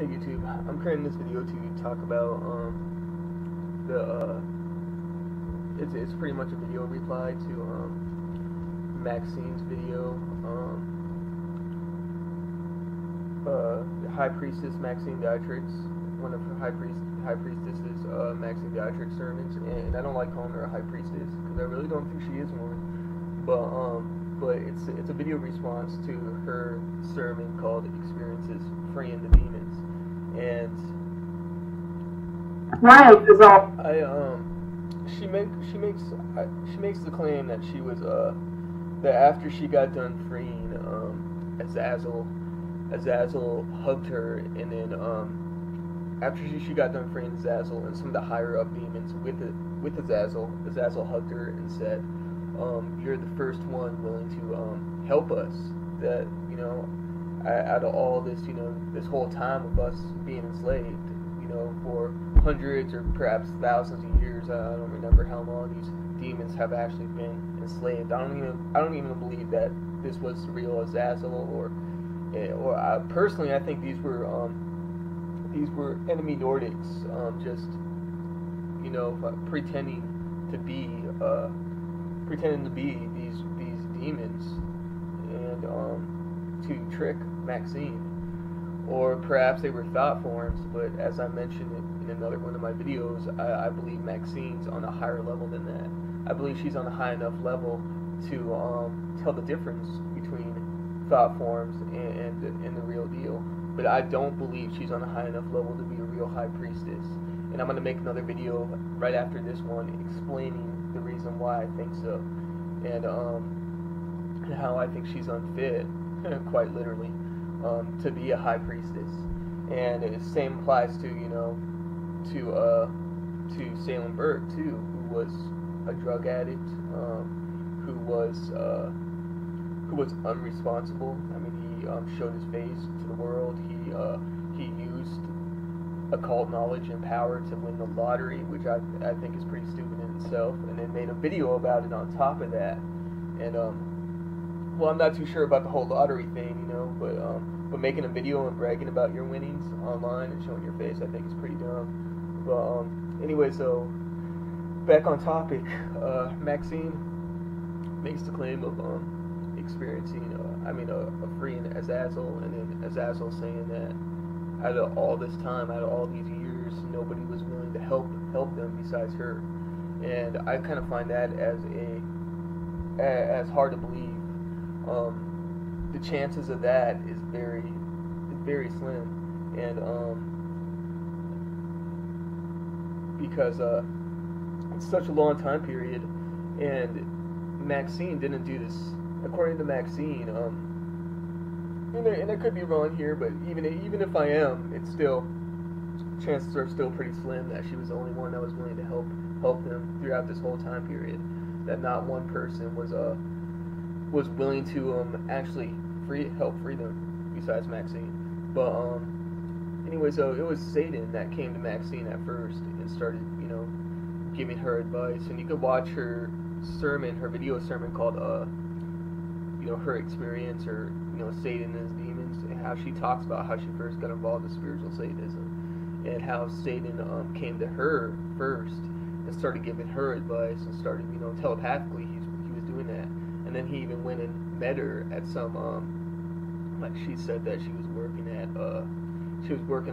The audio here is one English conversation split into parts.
Hey YouTube, I'm creating this video to talk about the it's pretty much a video reply to Maxine's video, the High Priestess Maxine Dietrich, one of her High Priestesses Maxine Dietrich sermons, and I don't like calling her a High Priestess because I really don't think she is one, but it's a video response to her sermon called "Experiences Freeing the Demons." And she makes the claim that she was that after she got done freeing Azazel hugged her, and then after she got done freeing Azazel and some of the higher up demons with Azazel hugged her and said, "You're the first one willing to help us. That out of all this, this whole time of us being enslaved, for hundreds or perhaps thousands of years. I don't remember how long these demons have actually been enslaved. I don't even believe that this was the real Azazel, or personally, I think these were enemy Nordics, just pretending to be these demons and to trick Maxine. Or perhaps they were thought forms, but as I mentioned in another one of my videos, I believe Maxine's on a higher level than that. I believe she's on a high enough level to tell the difference between thought forms and the real deal. But I don't believe she's on a high enough level to be a real high priestess. And I'm going to make another video right after this one explaining the reason why I think so, and how I think she's unfit, quite literally, to be a high priestess. And the same applies to Salem Burke too, who was a drug addict, who was unresponsible. I mean, he showed his face to the world. He used occult knowledge and power to win the lottery, which I think is pretty stupid in itself, and then made a video about it on top of that. And well, I'm not too sure about the whole lottery thing, but making a video and bragging about your winnings online and showing your face, I think is pretty dumb. But anyway, so back on topic, Maxine makes the claim of experiencing, a freeing Azazel, and then Azazel saying that out of all this time, out of all these years, nobody was willing to help them besides her. And I kind of find that as hard to believe. The chances of that is very slim, and because it's such a long time period, and Maxine didn't do this. According to Maxine, and I could be wrong here, but even if I am, it's still, chances are still pretty slim that she was the only one that was willing to help them throughout this whole time period. That not one person was willing to actually help free them besides Maxine. But anyway, so it was Satan that came to Maxine at first and started giving her advice. And you could watch her sermon, her video sermon called her experience, or Satan and his demons, and how she talks about how she first got involved in spiritual Satanism, and how Satan came to her first and started giving her advice, and started telepathically he was doing that. And then he even went and met her at some like she said that she was working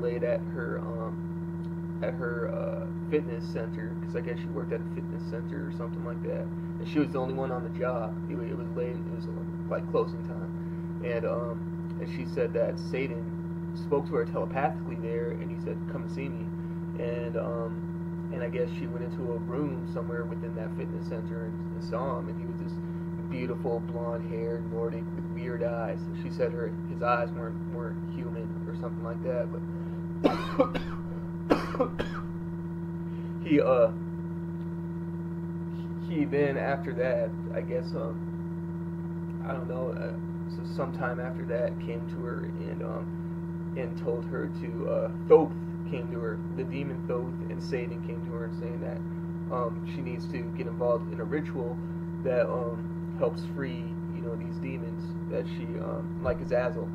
late at her fitness center, because I guess she worked at a fitness center or something like that, and she was the only one on the job. It was late, it was like closing time, and she said that Satan spoke to her telepathically there, and he said, "Come and see me." And I guess she went into a room somewhere within that fitness center and saw him, and he was this beautiful blonde-haired Nordic with weird eyes. She said his eyes weren't human or something like that, but he then after that, I guess I don't know, so sometime after that came to her and told her to Thoth came to her, the demon Thoth and Satan came to her and saying that she needs to get involved in a ritual that helps free these demons, that she like Azazel.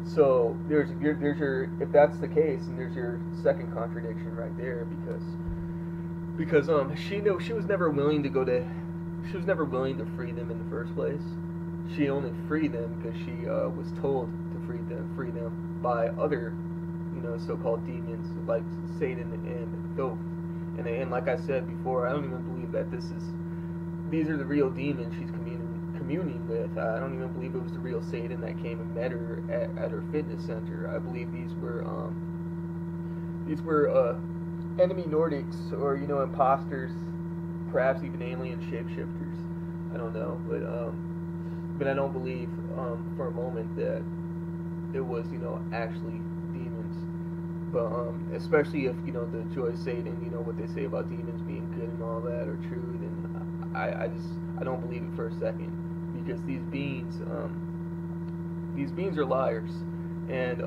So there's your if that's the case, and there's your second contradiction right there, because she was never willing to she was never willing to free them in the first place. She only freed them because she was told to free them by other, so-called demons like Satan and Thoth. And like I said before, I don't even believe that these are the real demons she's communing with. I don't even believe it was the real Satan that came and met her at her fitness center. I believe these were enemy Nordics, or imposters, perhaps even alien shapeshifters. I don't know, but I don't believe for a moment that it was actually demons. But especially if the joy Satan, what they say about demons being good and all that are true, then I don't believe it for a second, because these beings are liars, and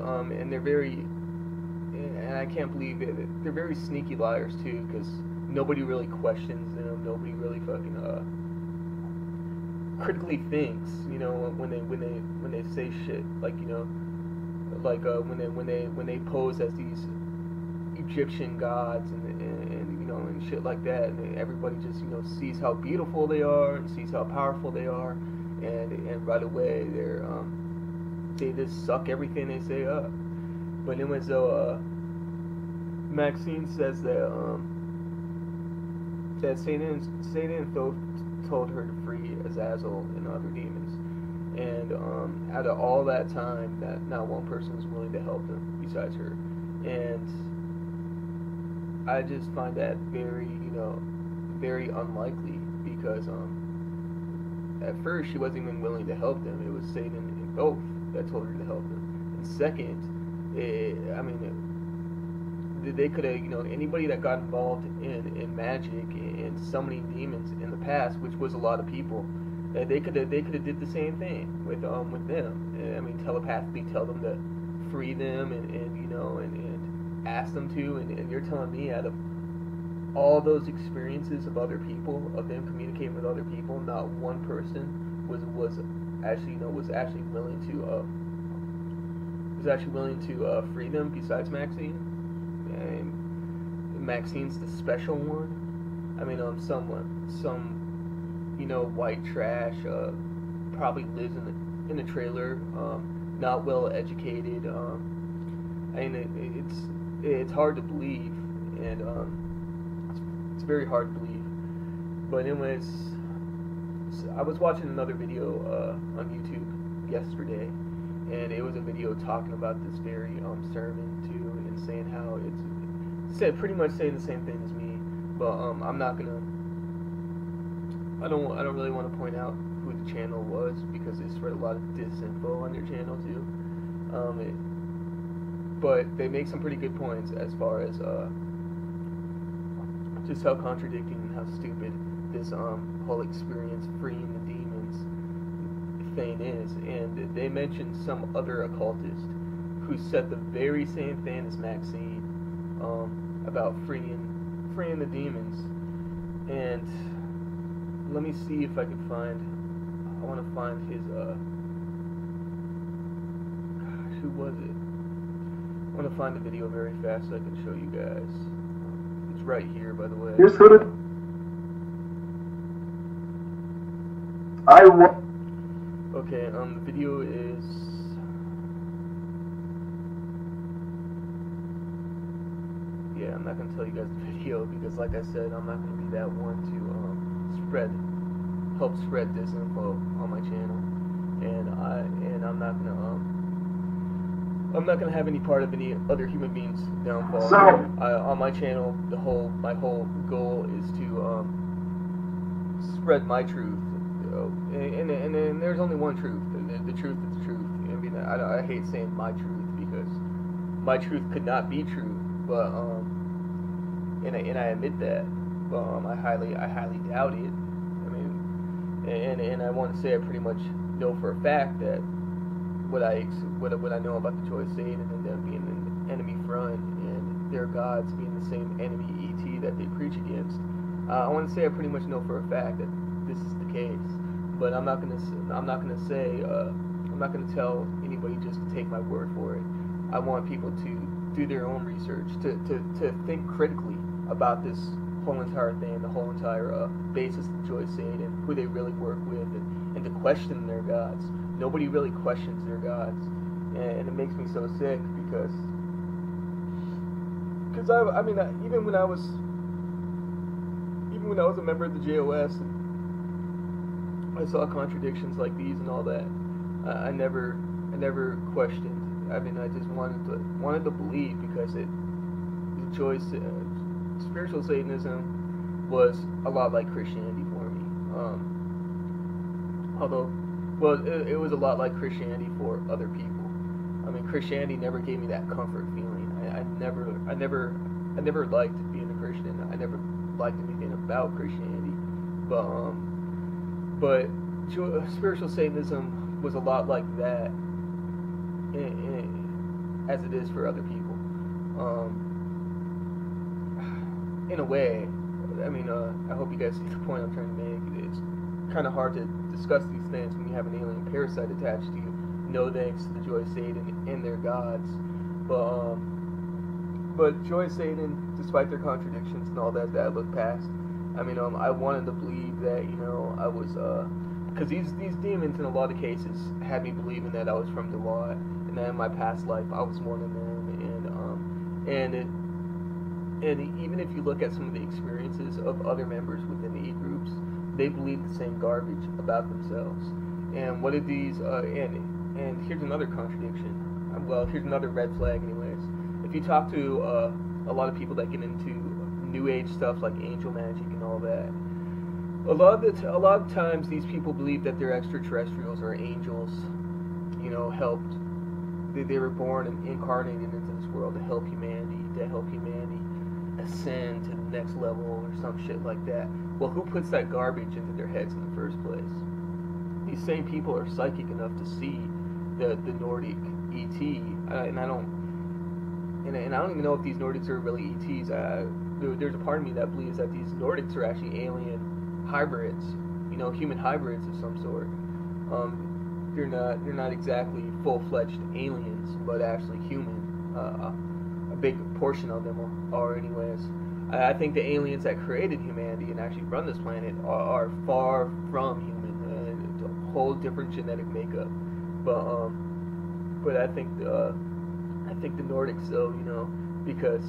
they're very, and I can't believe it. They're very sneaky liars too, because nobody really questions them. Nobody really fucking critically thinks. When they say shit like when they pose as these Egyptian gods and shit like that, and everybody just sees how beautiful they are and sees how powerful they are, and right away they just suck everything they say up. But anyway, so Maxine says that Satan and Thoth told her to free Azazel and other demons, and out of all that time, that not one person was willing to help them besides her. And I just find that very very unlikely, because at first she wasn't even willing to help them. It was Satan and Thoth that told her to help them. And second, they could have, anybody that got involved in magic and summoning demons in the past, which was a lot of people, they could have did the same thing with them. Telepathically tell them to free them and ask them to, and you're telling me, out of all those experiences of other people, of them communicating with other people, not one person was actually willing to free them besides Maxine. And Maxine's the special one. Some white trash, probably lives in a trailer, not well educated. It's hard to believe, and it's very hard to believe. But anyways, I was watching another video on YouTube yesterday, and it was a video talking about this very sermon too, and saying how it's pretty much saying the same thing as me. But I'm not gonna. I don't really want to point out who the channel was, because they spread a lot of disinfo on their channel too. But they make some pretty good points as far as just how contradicting and how stupid this whole experience freeing the demons thing is. And they mentioned some other occultist who said the very same thing as Maxine, about freeing the demons. And let me see if I can find. I want to find his. Gosh, who was it? I want to find the video very fast so I can show you guys. It's right here, by the way. Here's who the Okay, the video is. Yeah, I'm not gonna tell you guys the video, because, like I said, I'm not gonna be that one to help spread disinfo on my channel, and I'm not gonna have any part of any other human being's downfall. So, on my channel, my whole goal is to spread my truth, and there's only one truth. The truth is the truth. I hate saying my truth, because my truth could not be true, but and I admit that, but I highly doubt it. And I want to say I pretty much know for a fact that what I know about the choice Satan and them being an enemy front, and their gods being the same enemy ET that they preach against. I want to say I pretty much know for a fact that this is the case, but I'm not gonna say I'm not going to tell anybody just to take my word for it. I want people to do their own research, to think critically about this whole entire thing, the whole entire basis of Joy Satan, who they really work with, and to question their gods. Nobody really questions their gods, and it makes me so sick because I mean, even when I was a member of the JOS, and I saw contradictions like these and all that, I never questioned. I mean, I just wanted to believe, because spiritual Satanism was a lot like Christianity for me. Although, well, it was a lot like Christianity for other people. I mean, Christianity never gave me that comfort feeling. I never liked being a Christian. I never liked anything about Christianity. But spiritual Satanism was a lot like that, as it is for other people. In a way, I mean, I hope you guys see the point I'm trying to make. It's kind of hard to discuss these things when you have an alien parasite attached to you. No thanks to the Joy Satan and their gods. But Joy Satan, despite their contradictions and all that I looked past. I mean, I wanted to believe that, I was, because these demons in a lot of cases had me believing that I was from Dewat, and that in my past life I was one of them, and even if you look at some of the experiences of other members within the groups, they believe the same garbage about themselves. And what did these, and here's another contradiction, well, here's another red flag anyways. If you talk to a lot of people that get into New Age stuff like angel magic and all that, a lot of times these people believe that they're extraterrestrials or angels, helped. They were born and incarnated into this world to help humanity ascend to the next level or some shit like that. Well, who puts that garbage into their heads in the first place? These same people are psychic enough to see the Nordic ET, and I don't even know if these Nordics are really ETs. There's a part of me that believes that these Nordics are actually alien hybrids, human hybrids of some sort. They're not exactly full-fledged aliens, but actually human. A big portion of them are anyways. I think the aliens that created humanity and actually run this planet are far from human. It's a whole different genetic makeup. But I think the Nordics, though, because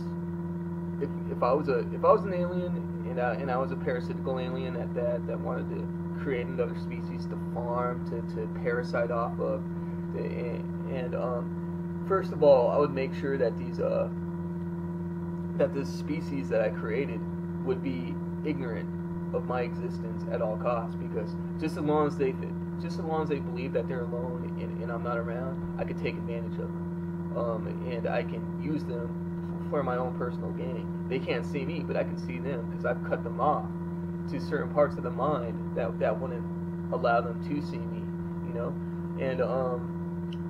if I was an alien and I was a parasitical alien at that wanted to create another species to farm, to parasite off of, and first of all, I would make sure that this species that I created would be ignorant of my existence at all costs, because just as long as they believe that they're alone and I'm not around, I could take advantage of them, and I can use them for my own personal gain. They can't see me, but I can see them, because I've cut them off to certain parts of the mind that wouldn't allow them to see me, and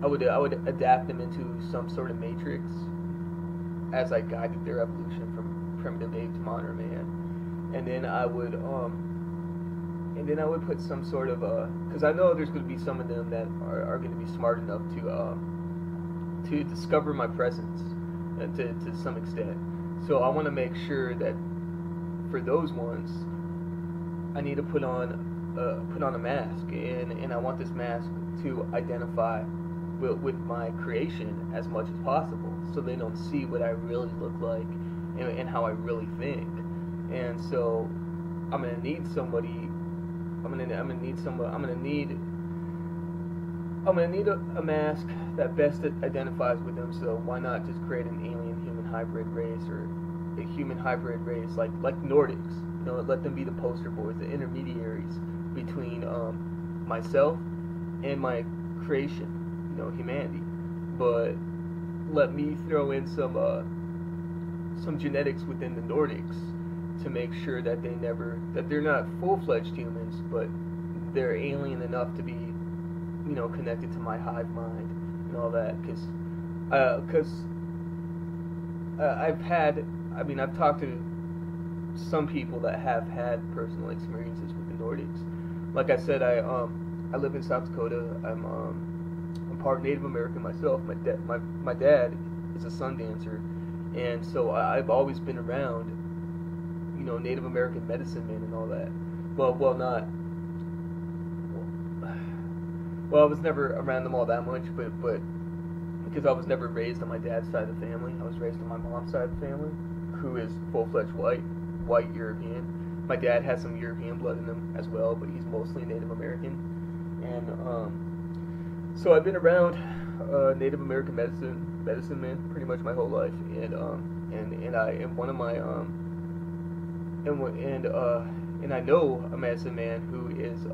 I would adapt them into some sort of matrix as I guided their evolution from primitive ape to modern man, and then I would put some sort of because I know there's going to be some of them that are going to be smart enough to discover my presence to some extent. So I want to make sure that for those ones, I need to put on a mask, and I want this mask to identify with my creation as much as possible, so they don't see what I really look like and how I really think. And so I'm gonna need somebody. I'm gonna need a mask that best identifies with them. So why not just create an alien-human hybrid race, or a human hybrid race like Nordics? Let them be the poster boys, the intermediaries between myself and my creation, humanity. But let me throw in some genetics within the Nordics to make sure that they're not full-fledged humans, but they're alien enough to be, connected to my hive mind and all that. Because I've talked to some people that have had personal experiences with the Nordics. Like I said, I live in South Dakota. I'm part Native American myself. My dad is a sun dancer, and so I've always been around, you know, Native American medicine men and all that. Well, not. Well, I was never around them all that much, but because I was never raised on my dad's side of the family, I was raised on my mom's side of the family, who is full-fledged white European. My dad has some European blood in him as well, but he's mostly Native American. And so I've been around Native American medicine men pretty much my whole life, and I am one of my and I know a medicine man who is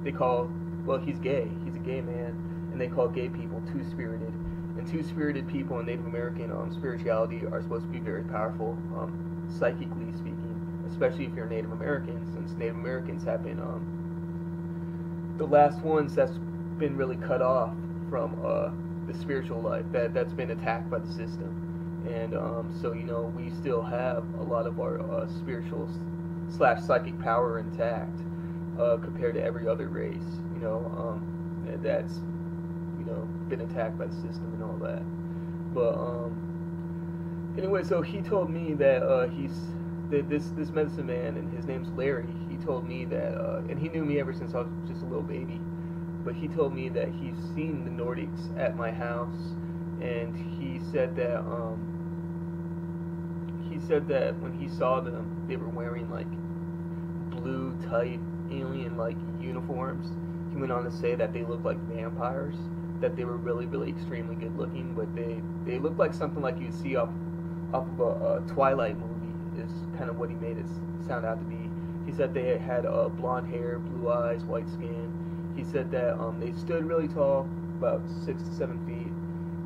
they call, well, he's gay. He's a gay man, and they call gay people two-spirited. And two-spirited people in Native American spirituality are supposed to be very powerful, psychically speaking, especially if you're Native American, since Native Americans have been the last ones that's been really cut off from the spiritual life, that's been attacked by the system. And so, you know, we still have a lot of our spiritual / psychic power intact compared to every other race, you know, that's, you know, been attacked by the system and all that. But anyway, so he told me that this medicine man, and his name's Larry. He told me that, and he knew me ever since I was just a little baby. But he told me that he's seen the Nordics at my house, and he said that when he saw them, they were wearing like blue tight alien like uniforms. He went on to say that they looked like vampires, that they were really, really extremely good looking, but they looked like something like you'd see off of a Twilight movie, is kind of what he made it sound out to be. He said they had blonde hair, blue eyes, white skin. He said that they stood really tall, about 6 to 7 feet,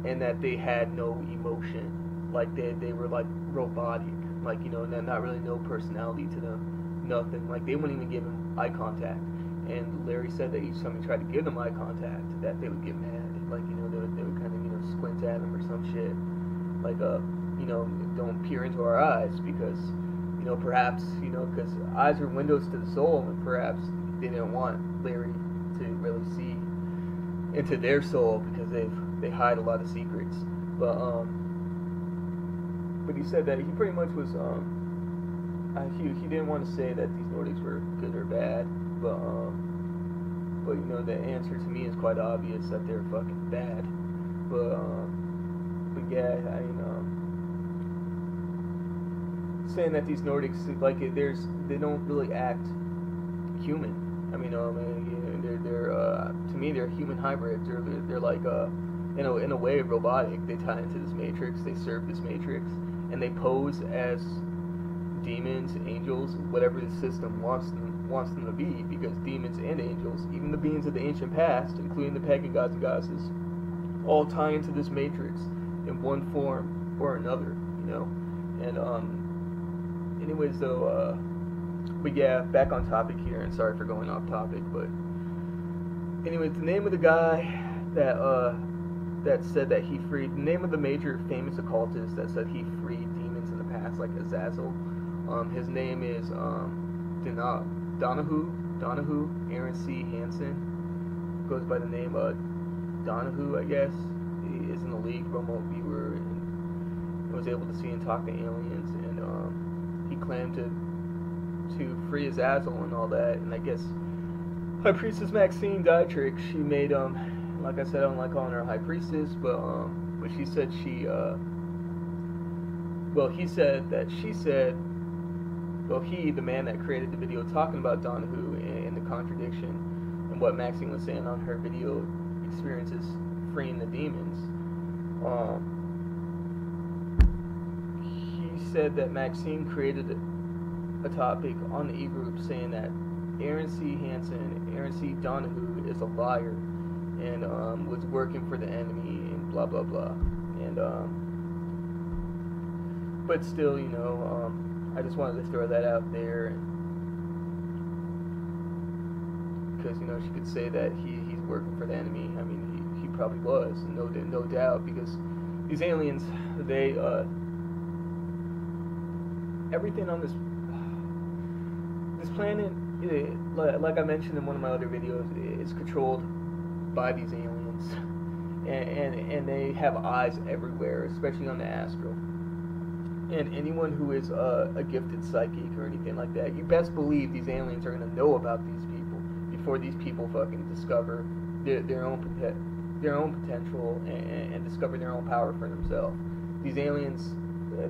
and that they had no emotion, like they were like robotic, like, you know, not really no personality to them, nothing. Like they wouldn't even give him eye contact. And Larry said that each time he tried to give them eye contact, that they would get mad. Like, you know, they would kind of, you know, squint at him or some shit. Like, you know, don't peer into our eyes because, you know, perhaps, you know, because eyes are windows to the soul, and perhaps they didn't want Larry to really see into their soul because they hide a lot of secrets. But he said that he pretty much was, he didn't want to say that these Nordics were good or bad. But you know, the answer to me is quite obvious, that they're fucking bad. But yeah, I mean, saying that these Nordics, like, they don't really act human. I mean, they're to me they're human hybrids. They're like in a way robotic. They tie into this matrix. They serve this matrix, and they pose as demons, angels, whatever the system wants them to be, because demons and angels, even the beings of the ancient past, including the pagan gods and goddesses, all tie into this matrix in one form or another, you know. And anyways, though, but yeah, back on topic here, and sorry for going off topic, but anyways, the name of the guy that said that he freed, the name of the major famous occultist that said he freed demons in the past, like Azazel, his name is Donahue Aaron C. Hansen, goes by the name of Donahue, I guess. He is in the league, remote viewer, and was able to see and talk to aliens, and he claimed to free Azazel and all that. And I guess High Priestess Maxine Dietrich, she made like I said, I don't like calling her a High Priestess, but she said he, the man that created the video talking about Donahue and the contradiction and what Maxine was saying on her video experiences freeing the demons, he said that Maxine created a topic on the e-group saying that Aaron C. Hansen, Aaron C. Donahue is a liar and was working for the enemy and blah blah blah. And but still, you know, I just wanted to throw that out there, because, you know, she could say that he's working for the enemy. I mean, he probably was, no doubt, because these aliens, they everything on this planet, like I mentioned in one of my other videos, is controlled by these aliens, and they have eyes everywhere, especially on the astral. And anyone who is a gifted psychic or anything like that, you best believe these aliens are gonna know about these people before these people fucking discover their own potential and discover their own power for themselves. These aliens,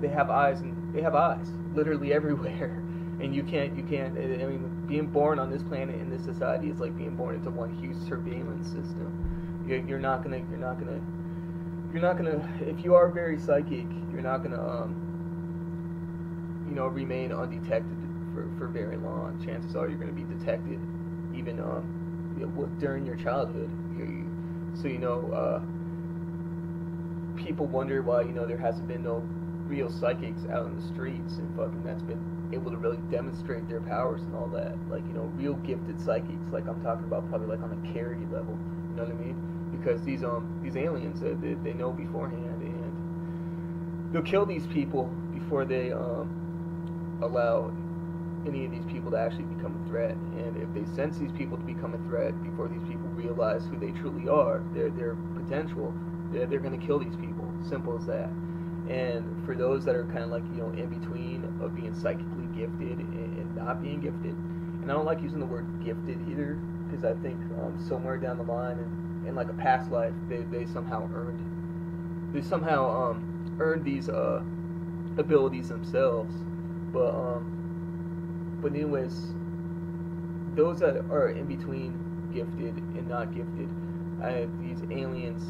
they have eyes, and they have eyes literally everywhere. And you can't. I mean, being born on this planet in this society is like being born into one huge surveillance system. You're not gonna. If you are very psychic, you're not gonna remain undetected for very long. Chances are you're gonna be detected even during your childhood. So people wonder why there hasn't been no real psychics out in the streets and fucking that's been able to really demonstrate their powers and all that. Like real gifted psychics. Like I'm talking about probably like on a Carrie level. You know what I mean? Because these aliens they know beforehand and they'll kill these people before they allow any of these people to actually become a threat. And if they sense these people to become a threat before these people realize who they truly are, their potential, they're going to kill these people. Simple as that. And for those that are kind of like in between of being psychically gifted and not being gifted, and I don't like using the word gifted either, because I think somewhere down the line in like a past life they somehow earned these abilities themselves. But anyways, those that are in between gifted and not gifted, these aliens,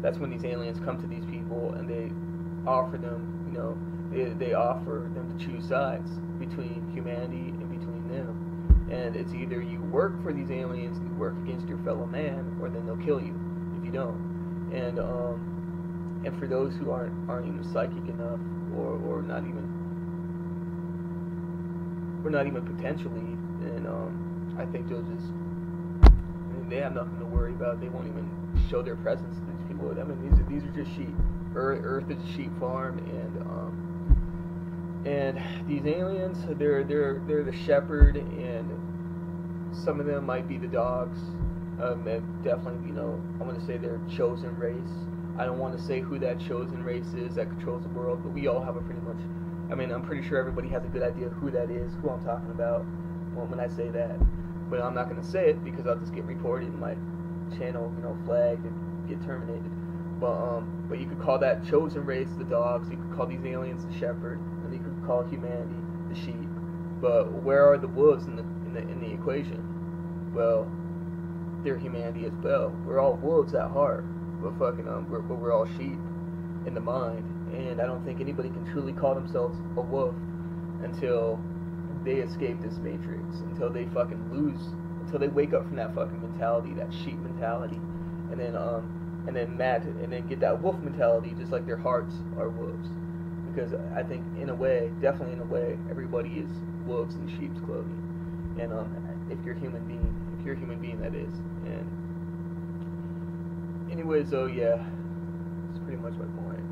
that's when these aliens come to these people and they offer them, they offer them to choose sides between humanity and between them. And it's either you work for these aliens and you work against your fellow man, or then they'll kill you if you don't. And for those who aren't even psychic enough, or not even potentially, then I think they have nothing to worry about. They won't even show their presence to these people. I mean, these are just sheep. Earth is a sheep farm, and these aliens, they're the shepherd, and some of them might be the dogs. And definitely, I'm going to say they're chosen race. I don't want to say who that chosen race is that controls the world, but we all have a pretty much. I mean, I'm pretty sure everybody has a good idea of who that is, who I'm talking about when I say that. But I'm not going to say it because I'll just get reported and my channel, flagged and get terminated. But you could call that chosen race the dogs. You could call these aliens the shepherd, and you could call humanity the sheep. But where are the wolves in the equation? Well, they're humanity as well. We're all wolves at heart, but we're all sheep in the mind. And I don't think anybody can truly call themselves a wolf until they escape this matrix, until they until they wake up from that fucking mentality, that sheep mentality, and then get that wolf mentality, just like their hearts are wolves. Because I think definitely in a way, everybody is wolves in sheep's clothing. And if you're a human being, that is. And anyways, yeah, that's pretty much my point.